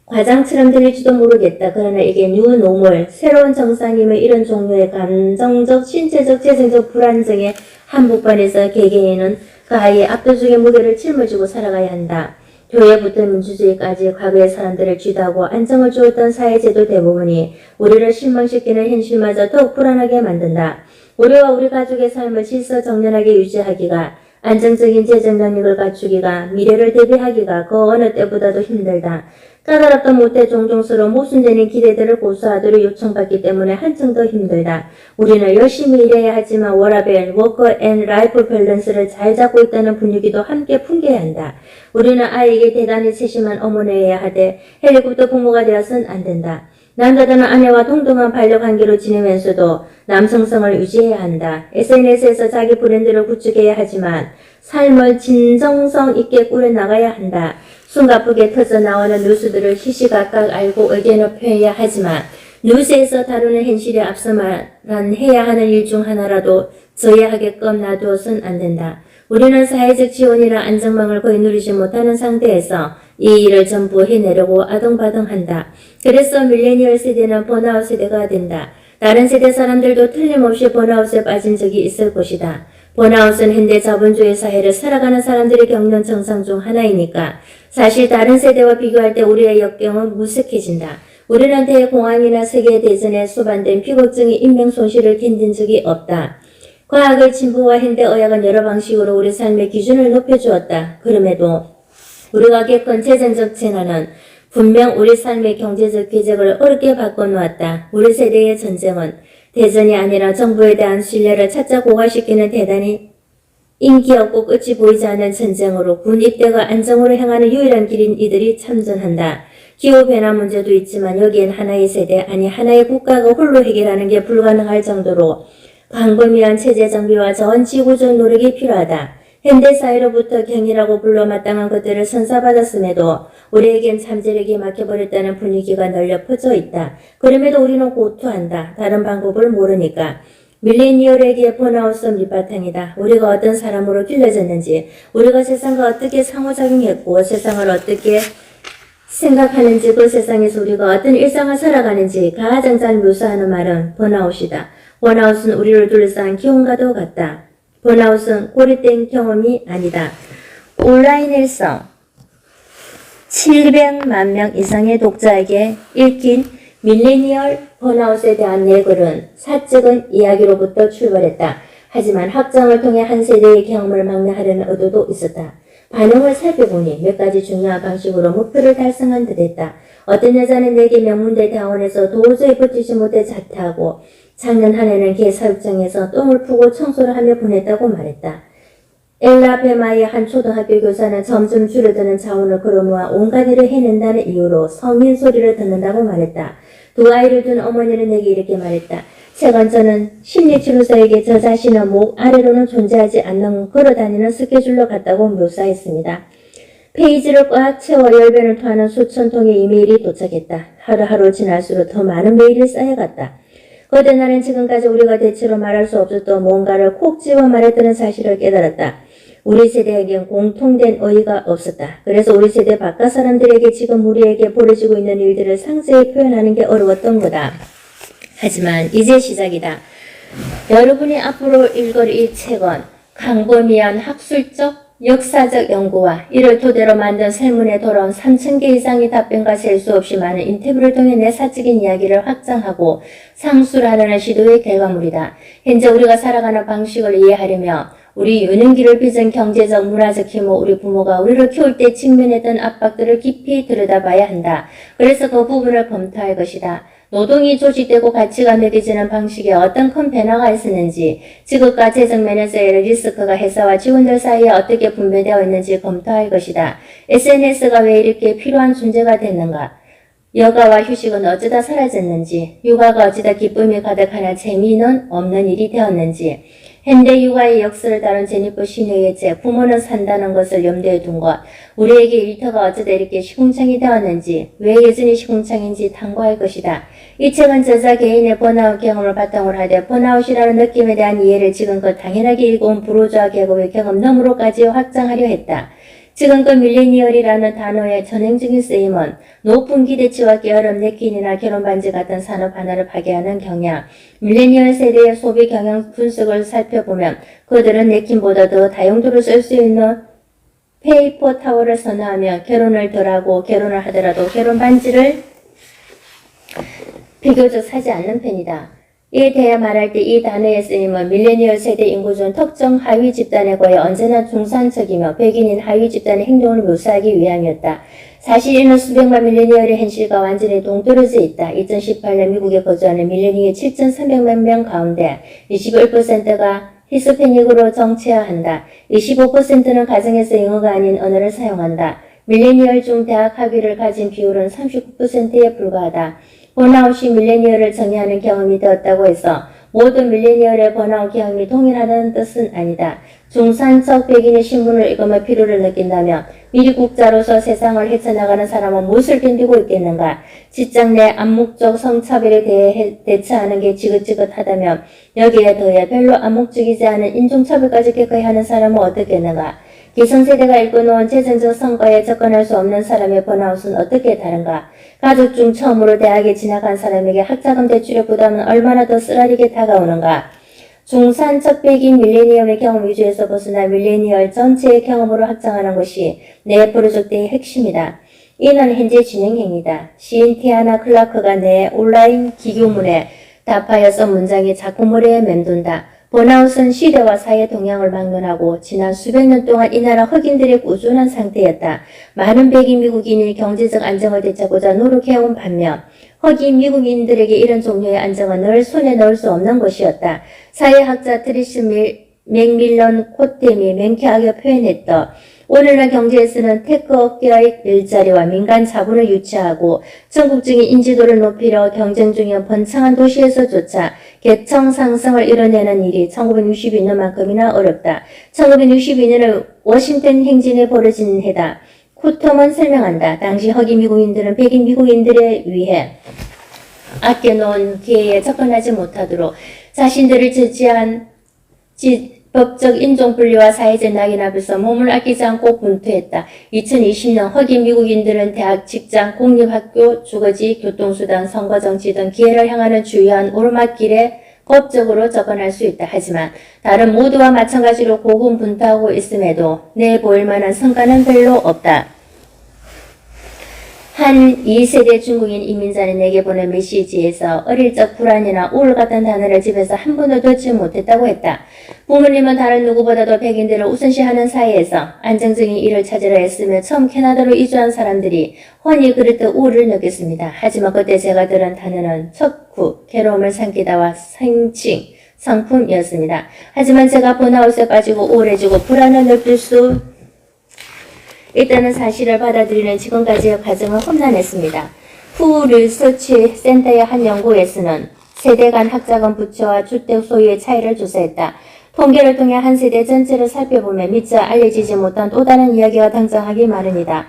과장처럼 들릴지도 모르겠다. 그러나 이게 뉴노멀, 새로운 정상임의 이런 종류의 감정적, 신체적, 재정적 불안정의 한복판에서 개개인은 그 아이의 압도적인 무게를 짊어지고 살아가야 한다. 교회부터 민주주의까지 과거의 사람들을 쥐다고 안정을 주었던 사회제도 대부분이 우리를 실망시키는 현실마저 더욱 불안하게 만든다. 우리와 우리 가족의 삶을 질서정연하게 유지하기가, 안정적인 재정 능력을 갖추기가, 미래를 대비하기가 그 어느 때보다도 힘들다. 까다롭던 못해 종종스러운 모순되는 기대들을 고수하도록 요청받기 때문에 한층 더 힘들다. 우리는 열심히 일해야 하지만 워라밸, 워커 앤 라이프 밸런스를 잘 잡고 있다는 분위기도 함께 풍겨야 한다. 우리는 아이에게 대단히 세심한 어머니여야 하되 헬리콥터 부모가 되어서는 안 된다. 남자들은 아내와 동등한 반려관계로 지내면서도 남성성을 유지해야 한다. SNS에서 자기 브랜드를 구축해야 하지만 삶을 진정성 있게 꾸려나가야 한다. 숨가쁘게 터져 나오는 뉴스들을 시시각각 알고 의견을 표해야 하지만 뉴스에서 다루는 현실에 앞서 말한 해야 하는 일 중 하나라도 저해하게끔 놔두어서는 안 된다. 우리는 사회적 지원이나 안정망을 거의 누리지 못하는 상태에서 이 일을 전부 해내려고 아등바등한다. 그래서 밀레니얼 세대는 번아웃 세대가 된다. 다른 세대 사람들도 틀림없이 번아웃에 빠진 적이 있을 것이다. 번아웃은 현대 자본주의 사회를 살아가는 사람들이 겪는 증상 중 하나이니까 사실 다른 세대와 비교할 때 우리의 역경은 무색해진다. 우리는 대공황이나 세계대전에 수반된 비극적인 인명 손실을 견딘 적이 없다. 과학의 진보와 현대의학은 여러 방식으로 우리 삶의 기준을 높여주었다. 그럼에도 우리가 겪은 재정적 재난은 분명 우리 삶의 경제적 궤적을 어렵게 바꿔놓았다. 우리 세대의 전쟁은 대전이 아니라 정부에 대한 신뢰를 차차 고갈시키는 대단히 인기 없고 끝이 보이지 않는 전쟁으로 군 입대가 안정으로 향하는 유일한 길인 이들이 참전한다. 기후변화 문제도 있지만 여기엔 하나의 세대, 아니 하나의 국가가 홀로 해결하는 게 불가능할 정도로 광범위한 체제 정비와 전 지구적 노력이 필요하다. 현대사회로부터 경이라고 불러 마땅한 것들을 선사받았음에도 우리에겐 잠재력이 막혀버렸다는 분위기가 널려 퍼져 있다. 그럼에도 우리는 고투한다. 다른 방법을 모르니까. 밀레니얼에게 번아웃은 밑바탕이다. 우리가 어떤 사람으로 길러졌는지, 우리가 세상과 어떻게 상호작용했고 세상을 어떻게 생각하는지 그 세상에서 우리가 어떤 일상을 살아가는지 가장 잘 묘사하는 말은 번아웃이다. 번아웃은 우리를 둘러싼 기온과도 같다. 번아웃은 고립된 경험이 아니다. 온라인에서 700만 명 이상의 독자에게 읽힌 밀레니얼 번아웃에 대한 내 글은 사적인 이야기로부터 출발했다. 하지만 확장을 통해 한 세대의 경험을 막내하려는 의도도 있었다. 반응을 살펴보니 몇 가지 중요한 방식으로 목표를 달성한 듯했다. 어떤 여자는 내게 명문대 대학원에서 도저히 버티지 못해 자퇴하고 작년 한 해는 개 사육장에서 똥을 푸고 청소를 하며 보냈다고 말했다. 엘라베마의 한 초등학교 교사는 점점 줄어드는 자원을 걸어모아 온갖 일을 해낸다는 이유로 성인 소리를 듣는다고 말했다. 두 아이를 둔 어머니는 내게 이렇게 말했다. 최근 저는 심리치료사에게 저 자신은 목 아래로는 존재하지 않는 걸어다니는 스케줄로 갔다고 묘사했습니다. 페이지를 꽉 채워 열변을 토하는 수천 통의 이메일이 도착했다. 하루하루 지날수록 더 많은 메일이 쌓여갔다. 그때 나는 지금까지 우리가 대체로 말할 수 없었던 뭔가를 콕 집어 말했다는 사실을 깨달았다. 우리 세대에겐 공통된 어이가 없었다. 그래서 우리 세대 바깥 사람들에게 지금 우리에게 벌어지고 있는 일들을 상세히 표현하는 게 어려웠던 거다. 하지만 이제 시작이다. 여러분이 앞으로 읽을 이 책은 광범위한 학술적, 역사적 연구와 이를 토대로 만든 설문에 돌아온 3,000개 이상의 답변과 셀 수 없이 많은 인터뷰를 통해 내 사적인 이야기를 확장하고 상술하려는 시도의 결과물이다. 현재 우리가 살아가는 방식을 이해하려면 우리 유년기를 빚은 경제적, 문화적 힘으로 우리 부모가 우리를 키울 때 직면했던 압박들을 깊이 들여다봐야 한다. 그래서 그 부분을 검토할 것이다. 노동이 조직되고 가치가 매겨지는 방식에 어떤 큰 변화가 있었는지, 지급과 재정 면에서의 리스크가 회사와 직원들 사이에 어떻게 분배되어 있는지 검토할 것이다. SNS가 왜 이렇게 필요한 존재가 됐는가? 여가와 휴식은 어쩌다 사라졌는지, 육아가 어쩌다 기쁨이 가득하나 재미는 없는 일이 되었는지, 현대 육아의 역사를 다룬 제니퍼 시녀의 책 부모는 산다는 것을 염두에 둔 것, 우리에게 일터가 어쩌다 이렇게 시궁창이 되었는지, 왜 여전히 시궁창인지 탐구할 것이다. 이 책은 저자 개인의 번아웃 경험을 바탕으로 하되 번아웃이라는 느낌에 대한 이해를 지금껏 당연하게 읽어온 부르주아 계급의 경험 너머로까지 확장하려 했다. 지금껏 밀레니얼이라는 단어의 전형적인 쓰임은 높은 기대치와 게으름, 냅킨이나 결혼반지 같은 산업 하나를 파괴하는 경향. 밀레니얼 세대의 소비 경향 분석을 살펴보면 그들은 냅킨보다 더 다용도로 쓸 수 있는 페이퍼 타월을 선호하며 결혼을 덜하고 결혼을 하더라도 결혼 반지를 비교적 사지 않는 편이다. 이에 대해 말할 때 이 단어의 쓰임은 밀레니얼 세대 인구 중 특정 하위 집단에 거해 언제나 중산적이며 백인인 하위 집단의 행동을 묘사하기 위함이었다. 사실 이는 수백만 밀레니얼의 현실과 완전히 동떨어져 있다. 2018년 미국에 거주하는 밀레니얼 7,300만 명 가운데 21%가 히스패닉으로 정체화한다. 25%는 가정에서 영어가 아닌 언어를 사용한다. 밀레니얼 중 대학 학위를 가진 비율은 39%에 불과하다. 번아웃이 밀레니얼을 정의하는 경험이 되었다고 해서 모든 밀레니얼의 번아웃 경험이 동일하다는 뜻은 아니다. 중산적 백인의 신문을 읽으며 필요를 느낀다면 미국자로서 세상을 헤쳐나가는 사람은 무엇을 견디고 있겠는가? 직장 내 암묵적 성차별에 대해 대처하는 게 지긋지긋하다면 여기에 더해 별로 암묵적이지 않은 인종차별까지 겪어야 하는 사람은 어떻겠는가? 기성세대가 읽어놓은 재정적 성과에 접근할 수 없는 사람의 번아웃은 어떻게 다른가? 가족 중 처음으로 대학에 진학한 사람에게 학자금 대출의 부담은 얼마나 더 쓰라리게 다가오는가? 중산적 백인 밀레니엄의 경험 위주에서 벗어나 밀레니얼 전체의 경험으로 확장하는 것이 내 프로젝트의 핵심이다. 이는 현재 진행형이다. 시인 티아나 클라크가 내 온라인 기교문에 답하여 쓴 문장이 작품머리에 맴돈다. 번아웃은 시대와 사회 동향을 막론하고 지난 수백 년 동안 이 나라 흑인들의 꾸준한 상태였다. 많은 백인 미국인이 경제적 안정을 되찾고자 노력해온 반면 흑인 미국인들에게 이런 종류의 안정은 늘 손에 넣을 수 없는 것이었다. 사회학자 트리시 맥밀런 코템이 명쾌하게 표현했던 오늘날 경제에서는 테크 업계의 일자리와 민간 자본을 유치하고 전국적인 인지도를 높이려 경쟁 중인 번창한 도시에서조차 계층 상승을 이뤄내는 일이 1962년만큼이나 어렵다. 1962년은 워싱턴 행진에 벌어진 해다. 쿠텀은 설명한다. 당시 흑인 미국인들은 백인 미국인들에 위해 아껴놓은 기회에 접근하지 못하도록 자신들을 법적 인종분리와 사회적 낙인 앞에서 몸을 아끼지 않고 분투했다. 2020년 흑인 미국인들은 대학, 직장, 공립학교, 주거지, 교통수단, 선거정치 등 기회를 향하는 주요한 오르막길에 법적으로 접근할 수 있다. 하지만 다른 모두와 마찬가지로 고군분투하고 있음에도 내보일 만한 성과는 별로 없다. 한 2세대 중국인 이민자는 내게 보낸 메시지에서 어릴 적 불안이나 우울 같은 단어를 집에서 한 번도 듣지 못했다고 했다. 부모님은 다른 누구보다도 백인들을 우선시하는 사회에서 안정적인 일을 찾으려 애쓰며 처음 캐나다로 이주한 사람들이 훤히 그릇듯 우울을 느꼈습니다. 하지만 그때 제가 들은 단어는 척후, 괴로움을 삼키다와 생칭, 성품이었습니다. 하지만 제가 번아웃에 빠지고 우울해지고 불안을 느낄 수 있다는 사실을 받아들이는 지금까지의 과정은 험난했습니다. 푸 리서치 센터의 한 연구에서는 세대 간 학자금 부채와 주택 소유의 차이를 조사했다. 통계를 통해 한 세대 전체를 살펴보면 미처 알려지지 못한 또 다른 이야기가 등장하기 마련이다.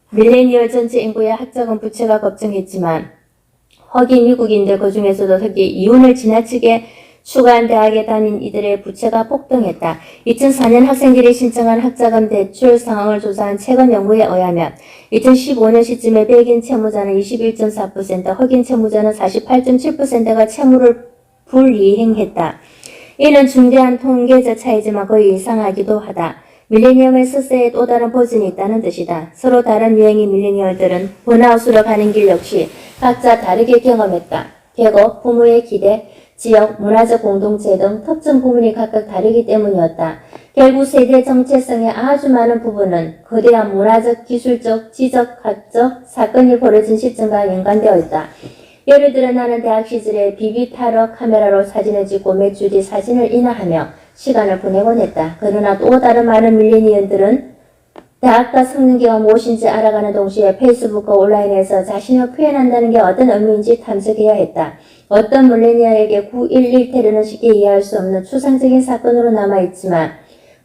밀레니얼 전체 인구의 학자금 부채가 급증했지만 흑인 미국인들 그 중에서도 특히 이혼을 지나치게 추가한 대학에 다닌 이들의 부채가 폭등했다. 2004년 학생들이 신청한 학자금 대출 상황을 조사한 최근 연구에 의하면 2015년 시점에 백인 채무자는 21.4%, 흑인 채무자는 48.7%가 채무를 불이행했다. 이는 중대한 통계적 차이지만 거의 이상하기도 하다. 밀레니엄의 스스로의 또 다른 버전이 있다는 뜻이다. 서로 다른 유형의 밀레니얼들은 번아웃으로 가는 길 역시 각자 다르게 경험했다. 계급, 부모의 기대, 지역, 문화적 공동체 등 특정 부분이 각각 다르기 때문이었다. 결국 세대 정체성의 아주 많은 부분은 거대한 문화적, 기술적, 지적학적 사건이 벌어진 시점과 연관되어 있다. 예를 들어 나는 대학 시절에 비비타러 카메라로 사진을 찍고 몇 주 뒤 사진을 인화하며 시간을 보내곤 했다. 그러나 또 다른 많은 밀레니얼들은 대학과 성능기가 무엇인지 알아가는 동시에 페이스북과 온라인에서 자신을 표현한다는 게 어떤 의미인지 탐색해야 했다. 어떤 밀레니얼에게 9.11 테러는 쉽게 이해할 수 없는 추상적인 사건으로 남아있지만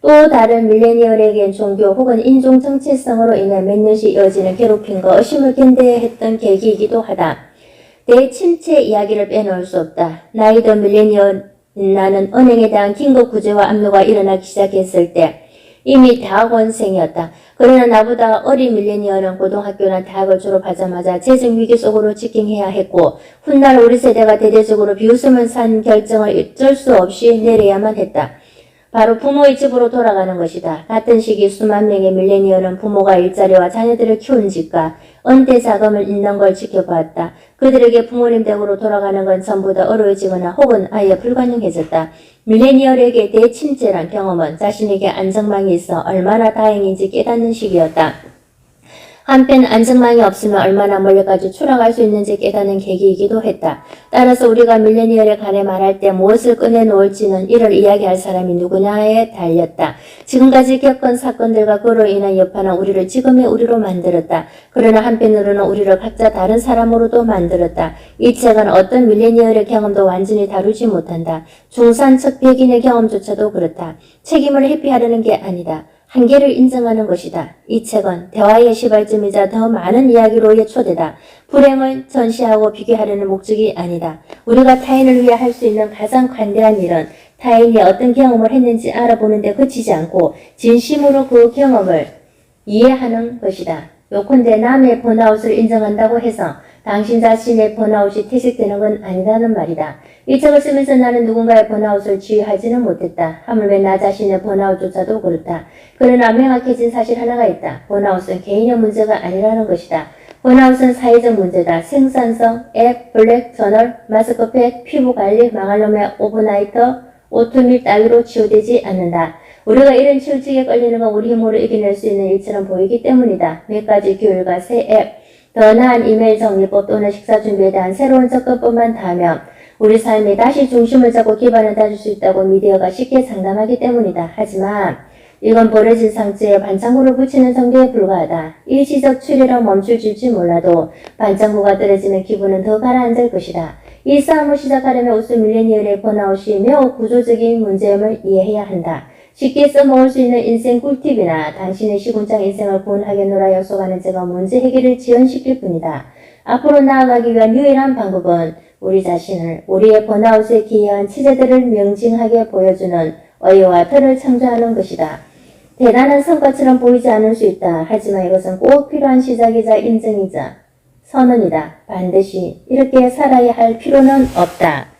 또 다른 밀레니얼에겐 종교 혹은 인종 정체성으로 인해 몇 년씩 이어지는 괴롭힘과 의심을 견뎌야 했던 계기이기도 하다. 대침체 이야기를 빼놓을 수 없다. 나이 든 밀레니얼 나는 은행에 대한 긴급 구제와 압류가 일어나기 시작했을 때 이미 대학원생이었다. 그러나 나보다 어린 밀레니얼은 고등학교나 대학을 졸업하자마자 재정 위기 속으로 직행해야 했고 훗날 우리 세대가 대대적으로 비웃음을 산 결정을 어쩔 수 없이 내려야만 했다. 바로 부모의 집으로 돌아가는 것이다. 같은 시기 수만 명의 밀레니얼은 부모가 일자리와 자녀들을 키운 집과 은퇴 자금을 잃는 걸 지켜보았다. 그들에게 부모님 댁으로 돌아가는 건 전부 다 어려워지거나 혹은 아예 불가능해졌다. 밀레니얼에게 대침체란 경험은 자신에게 안정망이 있어 얼마나 다행인지 깨닫는 시기였다. 한편 안정망이 없으면 얼마나 멀리까지 추락할 수 있는지 깨닫는 계기이기도 했다. 따라서 우리가 밀레니얼에 관해 말할 때 무엇을 꺼내놓을지는 이를 이야기할 사람이 누구냐에 달렸다. 지금까지 겪은 사건들과 그로 인한 여파는 우리를 지금의 우리로 만들었다. 그러나 한편으로는 우리를 각자 다른 사람으로도 만들었다. 이 책은 어떤 밀레니얼의 경험도 완전히 다루지 못한다. 중산층 백인의 경험조차도 그렇다. 책임을 회피하려는 게 아니다. 한계를 인정하는 것이다. 이 책은 대화의 시발점이자 더 많은 이야기로의 초대다. 불행을 전시하고 비교하려는 목적이 아니다. 우리가 타인을 위해 할 수 있는 가장 관대한 일은 타인이 어떤 경험을 했는지 알아보는 데 그치지 않고 진심으로 그 경험을 이해하는 것이다. 요컨대 남의 번아웃을 인정한다고 해서 당신 자신의 번아웃이 퇴색되는 건 아니라는 말이다. 이 책을 쓰면서 나는 누군가의 번아웃을 지휘하지는 못했다. 하물며 나 자신의 번아웃조차도 그렇다. 그러나 명확해진 사실 하나가 있다. 번아웃은 개인의 문제가 아니라는 것이다. 번아웃은 사회적 문제다. 생산성, 앱, 블랙, 저널, 마스크팩, 피부관리, 망할 놈의 오버나이터, 오트밀 따위로 치유되지 않는다. 우리가 이런 치우치게 걸리는 건 우리 힘으로 이겨낼 수 있는 일처럼 보이기 때문이다. 몇 가지 규율과 새 앱, 더 나은 이메일 정리법 또는 식사 준비에 대한 새로운 접근법만 다하면 우리 삶이 다시 중심을 잡고 기반을 다질 수 있다고 미디어가 쉽게 장담하기 때문이다. 하지만 이건 버려진 상처에 반창고를 붙이는 정도에 불과하다. 일시적 추리로 멈출지 몰라도 반창고가 떨어지는 기분은 더 가라앉을 것이다. 이 싸움을 시작하려면 우선 밀레니얼의 번아웃이 매우 구조적인 문제임을 이해해야 한다. 쉽게 써먹을 수 있는 인생 꿀팁이나 당신의 시궁창 인생을 고운하게 약속하는 제가 문제 해결을 지연시킬 뿐이다. 앞으로 나아가기 위한 유일한 방법은 우리 자신을 우리의 번아웃에 기여한 체제들을 명징하게 보여주는 어이와 틀을 창조하는 것이다. 대단한 성과처럼 보이지 않을 수 있다. 하지만 이것은 꼭 필요한 시작이자 인증이자 선언이다. 반드시 이렇게 살아야 할 필요는 없다.